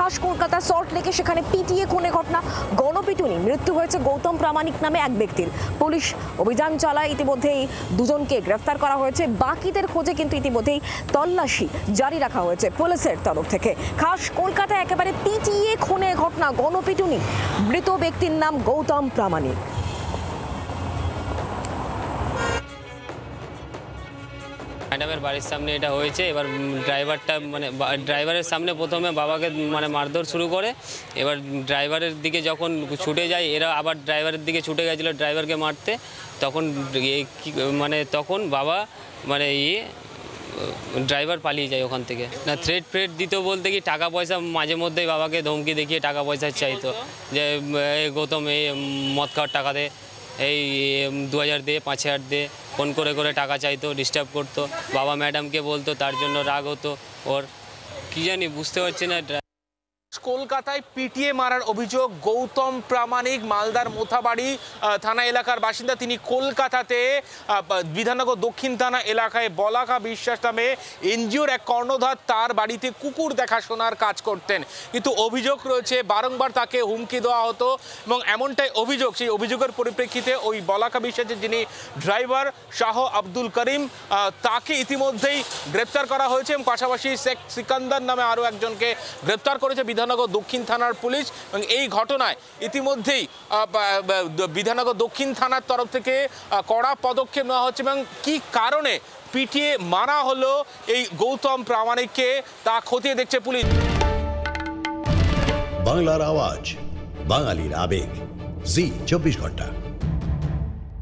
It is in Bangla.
খাস কলকাতা সল্ট লেকে সেখানে পিটিয়ে খুনে ঘটনা, গণপিটুনি, মৃত্যু হয়েছে গৌতম প্রামাণিক নামে এক ব্যক্তির। পুলিশ অভিযান চালায়, ইতিমধ্যেই দুজনকে গ্রেফতার করা হয়েছে। বাকিদের খোঁজে কিন্তু ইতিমধ্যেই তল্লাশি জারি রাখা হয়েছে পুলিশের তরফ থেকে। খাস কলকাতায় একেবারে পিটিয়ে খুনে ঘটনা, গণপিটুনি, মৃত ব্যক্তির নাম গৌতম প্রামাণিক। ম্যাডামের বাড়ির সামনে এটা হয়েছে। এবার ড্রাইভারটা ড্রাইভারের সামনে প্রথমে বাবাকে মারধর শুরু করে। এবার ড্রাইভারের দিকে যখন ছুটে যায়, এরা আবার ড্রাইভারের দিকে ছুটে গেছিলো ড্রাইভারকে মারতে। তখন তখন বাবা ড্রাইভার পালিয়ে যায় ওখান থেকে। না, থ্রেট দিত বলতে কি টাকা পয়সা মাঝে মধ্যেই বাবাকে ধমকি দেখিয়ে টাকা পয়সা চাইতো, যে গৌতম এই মদ খাওয়ার টাকা দে, এই 2000 দে, 5000 দে, ফোন করে করে টাকা চাইতো, ডিস্টার্ব করতো। বাবা ম্যাডামকে বলতো, তার জন্য রাগ হতো ওর। কি জানি, বুঝতে পারছি না। কলকাতায় পিটিয়ে মারার অভিযোগ গৌতম প্রামাণিক, মালদার মোথাবাড়ি থানা এলাকার বাসিন্দা। তিনি কলকাতাতে বিধাননগর দক্ষিণ থানা এলাকায় বলাকা বিশ্বাস নামে এনজিওর এক কর্ণধার তার বাড়িতে কুকুর দেখাশোনার কাজ করতেন। কিন্তু অভিযোগ রয়েছে বারংবার তাকে হুমকি দেওয়া হতো, এবং এমনটাই অভিযোগ। সেই অভিযোগের পরিপ্রেক্ষিতে ওই বলাকা বিশ্বাসের যিনি ড্রাইভার শাহ আব্দুল করিম, তাকে ইতিমধ্যেই গ্রেপ্তার করা হয়েছে, এবং পাশাপাশি শেখ সিকান্দার নামে আরও একজনকে গ্রেপ্তার করেছে বিধাননগর দক্ষিণ থানার পুলিশ। এবং এই ঘটনায় ইতিমধ্যেই বিধাননগর দক্ষিণ থানার তরফ থেকে কড়া পদক্ষেপ নেওয়া হচ্ছে, এবং কি কারণে পিটিয়ে মারা হলো এই গৌতম প্রামাণিককে তা খতিয়ে দেখছে পুলিশ। বাংলার আওয়াজ, বাঙালির আবেগ, জি 24 ঘন্টা।